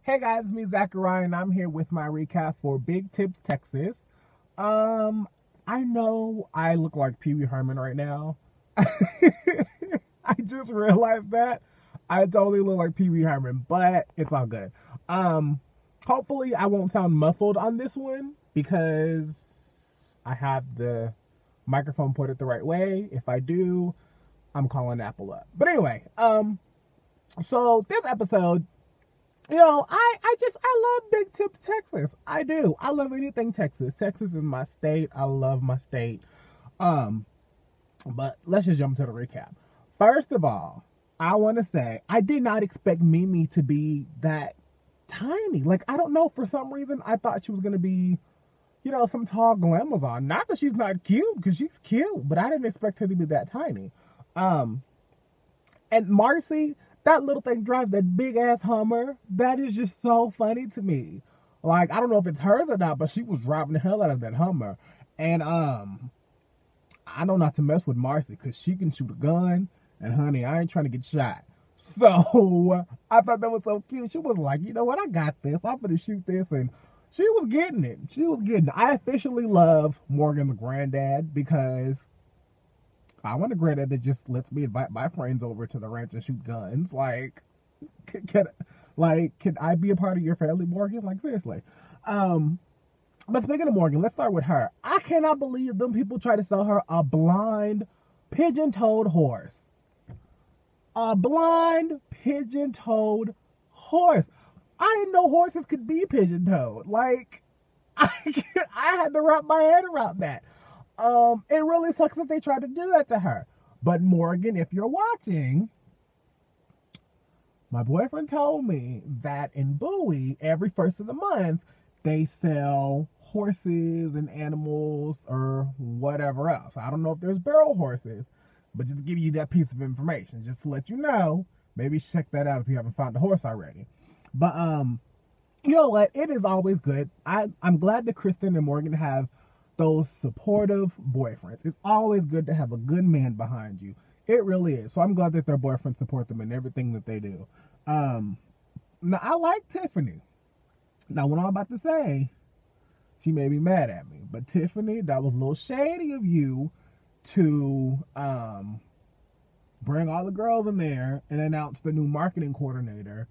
Hey guys, it's me Zachariyah, and I'm here with my recap for Big Tips Texas. Um, I know I look like Pee Wee Herman right now. I just realized that I totally look like Pee Wee Herman, but it's all good. Um, Hopefully I won't sound muffled on this one because I have the microphone pointed the right way. If I do, I'm calling Apple up. But anyway, so this episode. I love Big Tips Texas. I do. I love anything Texas. Texas is my state. I love my state. Um, but let's just jump to the recap. First of all, I want to say I did not expect Mimi to be that tiny. Like, I don't know, for some reason I thought she was gonna be, some tall glamazon. Not that she's not cute, because she's cute, but I didn't expect her to be that tiny. Um, and Marcy, that little thing drives that big ass Hummer. That is just so funny to me. Like, I don't know if it's hers or not, but she was driving the hell out of that Hummer. And I know not to mess with Marcy because she can shoot a gun. And honey, I ain't trying to get shot. So I thought that was so cute. She was like, you know what, I got this. I'm gonna shoot this, and she was getting it. She was getting it. I officially love Morgan the granddad because I want a granddad that just lets me invite my friends over to the ranch and shoot guns. Like, can I be a part of your family, Morgan? Like, seriously. But speaking of Morgan, let's start with her. I cannot believe them people try to sell her a blind, pigeon-toed horse. A blind, pigeon-toed horse. I didn't know horses could be pigeon-toed. Like, I had to wrap my head around that. It really sucks that they tried to do that to her. But Morgan, if you're watching, my boyfriend told me that in Bowie, every first of the month, they sell horses and animals or whatever else. I don't know if there's barrel horses, but just to give you that piece of information, just to let you know, maybe check that out if you haven't found a horse already. But, you know what? It is always good. I'm glad that Kristen and Morgan have those supportive boyfriends. It's always good to have a good man behind you. It really is. So I'm glad that their boyfriends support them in everything that they do. Now, I like Tiffany. Now, what I'm about to say, she may be mad at me, but Tiffany, that was a little shady of you to bring all the girls in there and announce the new marketing coordinator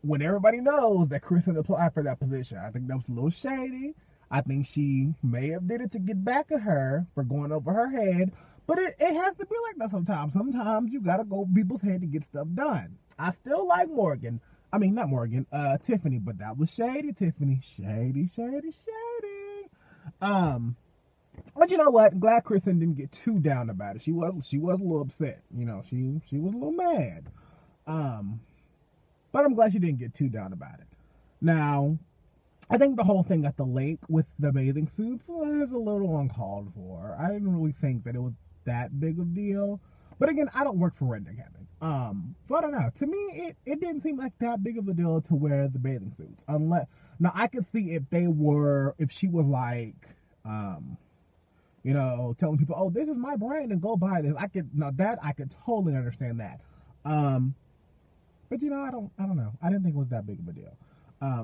when everybody knows that Kristen applied for that position. I think that was a little shady. I think she may have did it to get back at her for going over her head, but it has to be like that sometimes. Sometimes you gotta go over people's head to get stuff done. I still like Morgan. I mean, not Morgan, Tiffany, but that was shady, Tiffany. Shady, shady, shady. But you know what? Glad Kristen didn't get too down about it. She was a little upset. She was a little mad. But I'm glad she didn't get too down about it. Now, I think the whole thing at the lake with the bathing suits was a little uncalled for. I didn't really think that it was that big of a deal. But again, I don't work for Redneck Heaven. So I don't know. To me, it didn't seem like that big of a deal to wear the bathing suits. Now I could see if she was like, telling people, oh, this is my brand and go buy this. I could totally understand that. But I don't know. I didn't think it was that big of a deal.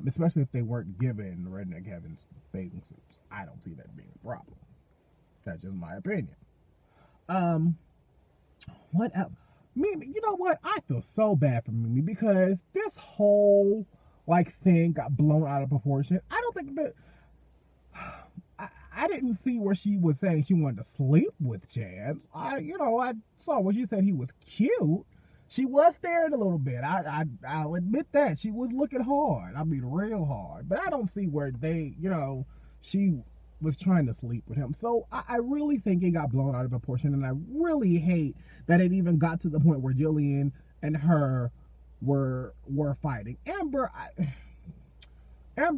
Especially if they weren't given Redneck Heaven's bathing suits. I don't see that being a problem. That's just my opinion. What else? Mimi, you know what? I feel so bad for Mimi because this whole thing got blown out of proportion. I don't think that I didn't see where she was saying she wanted to sleep with Chad. I saw where she said he was cute. She was staring a little bit. I'll admit that. She was looking hard. I mean, real hard. But I don't see where she was trying to sleep with him. So I really think it got blown out of proportion. And I really hate that it even got to the point where Jillian and her were fighting. Amber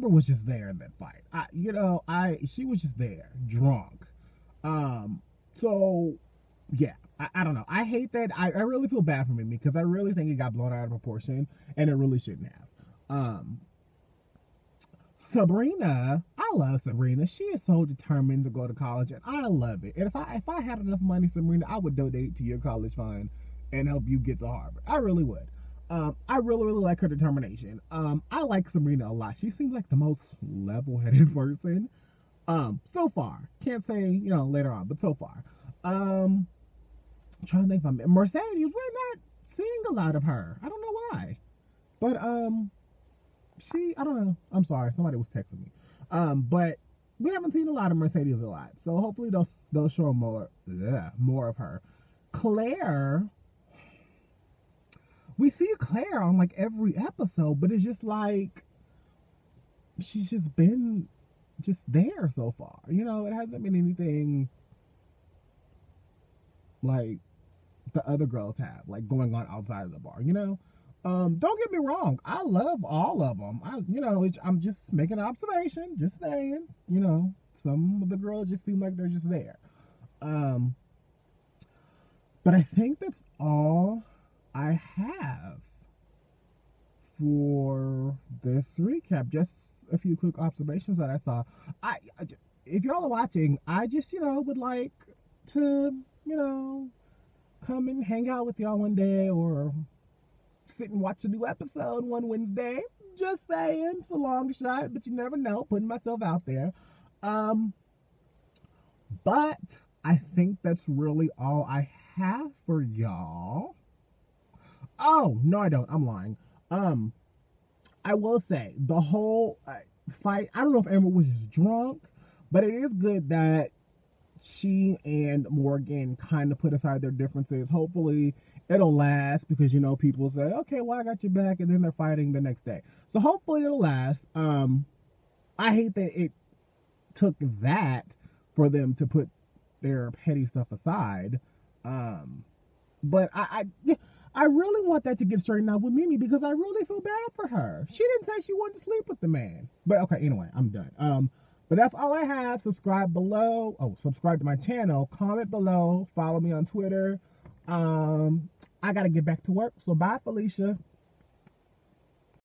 was just there in that fight. She was just there, drunk. So, yeah. I don't know. I hate that. I really feel bad for Mimi because I really think it got blown out of proportion and it really shouldn't have. Sabrina, I love Sabrina. She is so determined to go to college and I love it. And if I had enough money, Sabrina, I would donate to your college fund and help you get to Harvard. I really would. I really, really like her determination. I like Sabrina a lot. She seems like the most level-headed person. So far. Can't say, later on, but so far. I'm trying to think if I'm Mercedes, we're not seeing a lot of her. I don't know why. But I don't know. I'm sorry, somebody was texting me. But we haven't seen a lot of Mercedes a lot. So hopefully they'll show more of her. Claire, we see Claire on like every episode, but it's just like she's just been just there so far. It hasn't been anything like the other girls have, like going on outside of the bar. Don't get me wrong, I love all of them. I'm just making an observation, just saying. Some of the girls just seem like they're just there. But I think that's all I have for this recap. Just a few quick observations that I saw. If y'all are watching, I just would like to come and hang out with y'all one day, or sit and watch a new episode one Wednesday. Just saying, it's a long shot, but you never know. Putting myself out there. But I think that's really all I have for y'all. Oh, no, I don't. I'm lying. I will say, the whole fight, I don't know if Amber was drunk, but it is good that she and Morgan kind of put aside their differences. Hopefully it'll last, because people say, okay, well, I got your back, and then they're fighting the next day. So hopefully it'll last. I hate that it took that for them to put their petty stuff aside. But I really want that to get straightened out with Mimi, because I really feel bad for her. She didn't say she wanted to sleep with the man. But okay, anyway, I'm done. But that's all I have. Subscribe below. Oh, subscribe to my channel. Comment below. Follow me on Twitter. I gotta get back to work. So bye, Felicia.